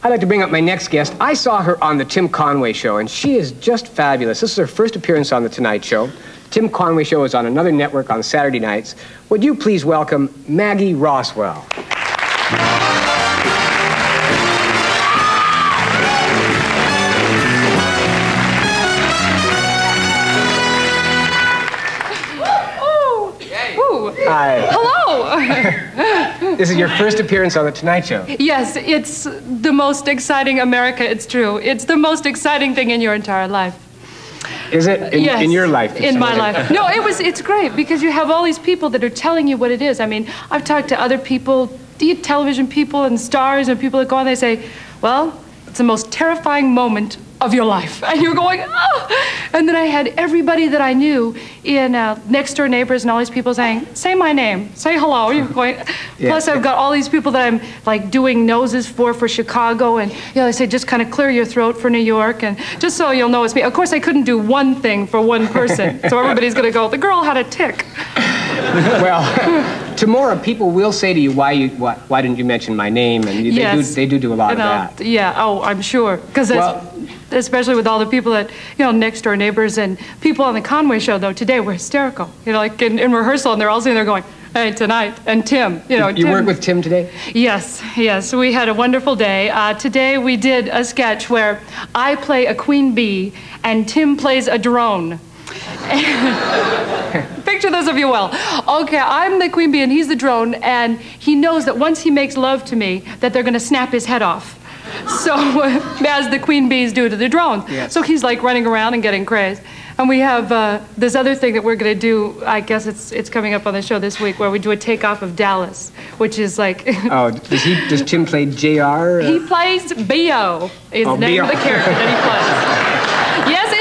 I'd like to bring up my next guest. I saw her on the Tim Conway Show, and she is just fabulous. This is her first appearance on The Tonight Show. Tim Conway Show is on another network on Saturday nights. Would you please welcome Maggie Roswell? Hi. Hello. This is your first appearance on The Tonight Show. Yes, it's the most exciting, America, it's true. It's the most exciting thing in your entire life. Is it? Yes, in your life? In my life. No, it's great because you have all these people that are telling you what it is. I mean, I've talked to other people, television people and stars and people that go on, they say, well, it's the most terrifying moment of your life. And you're going, oh! And then I had everybody that I knew in next door neighbors and all these people saying, say my name, say hello. You're going, yeah. Plus I've got all these people that I'm like doing noses for Chicago, and they say just kind of clear your throat for New York, and just so you'll know it's me. Of course I couldn't do one thing for one person, so everybody's gonna go, the girl had a tick. Well, tomorrow people will say to you, why didn't you mention my name? And yes. they do a lot of that. Yeah, oh, I'm sure. Because especially with all the people that, next door neighbors and people on the Conway Show, though, today were hysterical. Like in rehearsal, and they're all sitting there going, hey, tonight, and Tim, You Tim. work with Tim today? Yes, we had a wonderful day. Today we did a sketch where I play a queen bee and Tim plays a drone. Picture this if you will. Okay, I'm the queen bee and he's the drone, and he knows that once he makes love to me, that they're going to snap his head off. So, as the queen bees do to the drone. Yes. So he's like running around and getting crazed. And we have this other thing that we're going to do, I guess it's coming up on the show this week, where we do a takeoff of Dallas, which is like... Oh, does Tim play JR? He plays B.O. is the name of the character that he plays. Yes,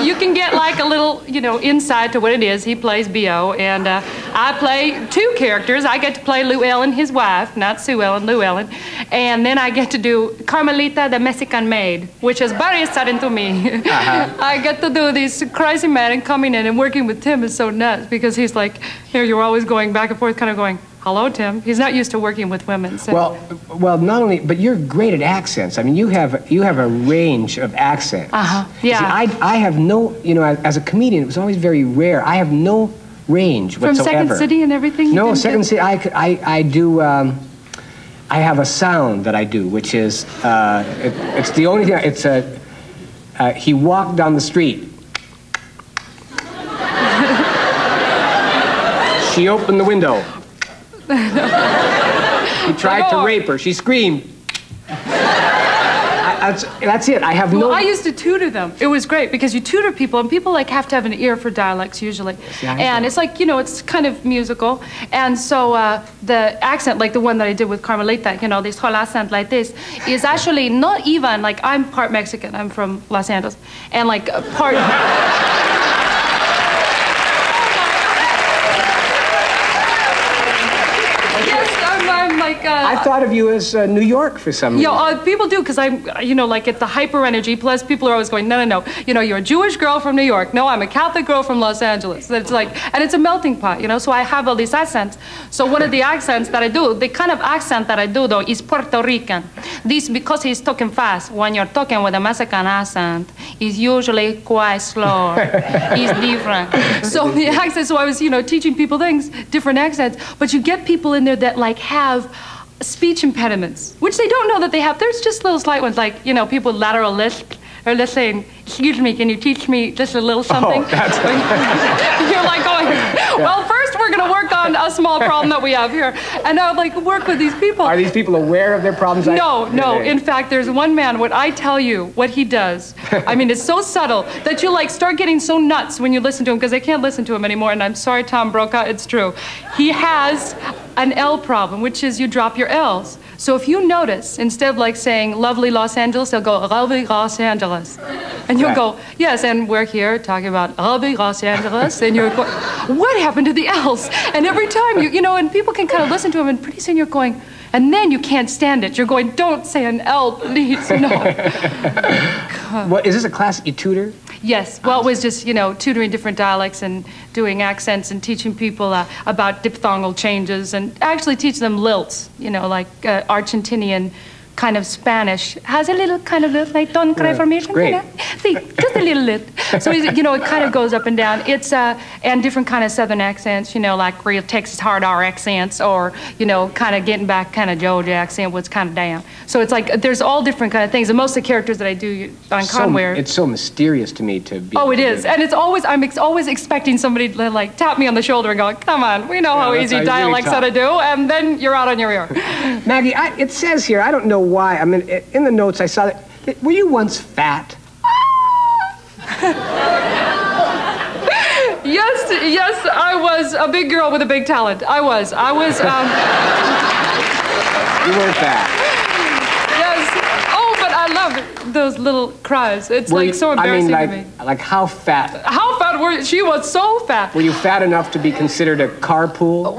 you can get like a little, insight to what it is. He plays B.O., and I play two characters. I get to play Lou Ellen, his wife, not Sue Ellen, Lou Ellen. And then I get to do Carmelita, the Mexican maid, which is very sudden to me. I get to do this crazy man, and coming in and working with Tim is so nuts because he's like, you're always going back and forth, kind of going, hello, Tim. He's not used to working with women. So. Well, not only, but you're great at accents. I mean, you have a range of accents. Yeah. See, I have no, as a comedian, it was always very rare. I have no range whatsoever. From Second City and everything? No, Second City. I do. I have a sound that I do, which is it's the only thing. It's he walked down the street. She opened the window. He tried to rape her. She screamed. That's it. I have no... I used to tutor them. It was great because you tutor people, and people have to have an ear for dialects usually. And it's like, it's kind of musical. And so the accent, like the one that I did with Carmelita, this whole accent like this, is actually not even, like, I'm part Mexican. I'm from Los Angeles. And like part... I thought of you as New York for some reason. People do, because I'm, like at the hyper energy, plus people are always going, no. You're a Jewish girl from New York. No, I'm a Catholic girl from Los Angeles. It's like, and it's a melting pot, so I have all these accents. So one of the accents that I do, the kind of accent that I do, though, is Puerto Rican. This, because he's talking fast. When you're talking with a Mexican accent, it's usually quite slow. It's different. So the accent, so I was, teaching people things, different accents, but you get people in there that, like, have speech impediments, which they don't know that they have. There's just little slight ones, like, people with lateral lisp, or they're saying, excuse me, can you teach me just a little something? Oh, that's... You're like going, well, first we're going to work on a small problem that we have here. And I'll work with these people. Are these people aware of their problems? No. In fact, there's one man, what I tell you, what he does, I mean, it's so subtle that you start getting so nuts when you listen to him, because I can't listen to him anymore, and I'm sorry, Tom Brokaw, it's true. He has an L problem, which is you drop your L's. So if you notice, instead of saying lovely Los Angeles, they'll go lovely Los Angeles. And you'll go, yes, and we're here talking about lovely Los Angeles, and you're going, what happened to the L's? And every time, and people can kind of listen to him, and pretty soon you're going, and then you can't stand it. You're going, don't say an L, please, no. What, is this a class you tutor? Yes, well, it was just, tutoring different dialects and doing accents and teaching people about diphthongal changes and actually teach them lilts, like Argentinian kind of Spanish. Has a little kind of like don't cry for me. Great. You know? See, just a little bit. So you know, it kind of goes up and down. It's and different kind of Southern accents. You know, like real Texas hard R accents, or you know, kind of getting back kind of Georgia accent, what's kind of down. So it's like there's all different kind of things. And most of the characters that I do on Conway. It's so mysterious to me to be. Oh, it is, and it's always always expecting somebody to like tap me on the shoulder and go, "Come on, we know how easy dialects are to do," and then you're out on your ear. Maggie, it says here, I don't know why. I mean, in the notes I saw that. Were you once fat? Yes, I was a big girl with a big talent. I was. You weren't fat. Yes. Oh, but I love those little cries. It's like so embarrassing to me. Like how fat? How fat were you? She was so fat. Were you fat enough to be considered a carpool?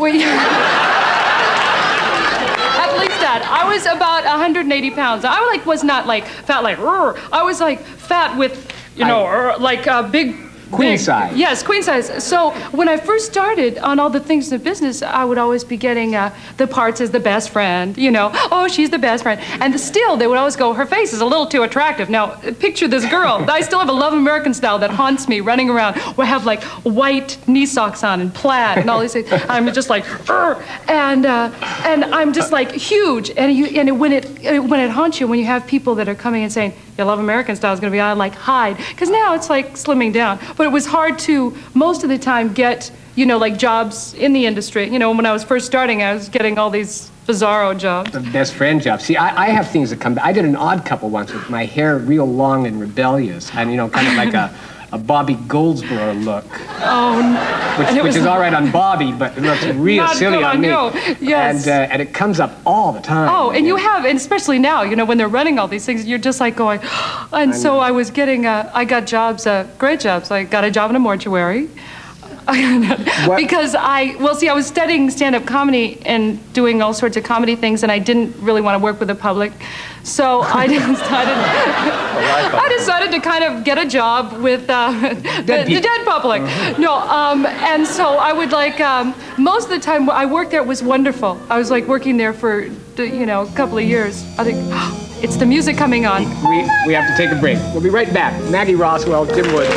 I was about 180 pounds. I was not like fat like, I was like fat with, you know, like a big... Queen size. Yes, queen size. So when I first started on all the things in the business, I would always be getting the parts as the best friend, you know. Oh, she's the best friend. And still, they would always go, her face is a little too attractive. Now, picture this girl. I still have a Love American style that haunts me, running around, where I have like white knee socks on and plaid and all these things. I'm just like, and I'm just like huge. And when it haunts you, when you have people that are coming and saying, your Love American style is going to be on, like, hide. Because now it's like slimming down. But it was hard to, most of the time, get, you know, like jobs in the industry. You know, when I was first starting, I was getting all these bizarro jobs. The best friend job. See, I have things that come back. I did an Odd Couple once with my hair real long and rebellious. And, you know, kind of like a Bobby Goldsboro look. Oh, which is all right on Bobby, but it looks real silly on me. Yes. And it comes up all the time. Oh, and you have, and especially now, you know, when they're running all these things, you're just like going, and so I was getting, I got jobs, great jobs. I got a job in a mortuary. Because I was studying stand-up comedy and doing all sorts of comedy things, and I didn't really want to work with the public. So I decided to kind of get a job with the dead public. No, and so I would like, most of the time I worked there, it was wonderful. I was like working there for, you know, a couple of years. I think, it's the music coming on. We have to take a break. We'll be right back. Maggie Roswell, Tim Woods.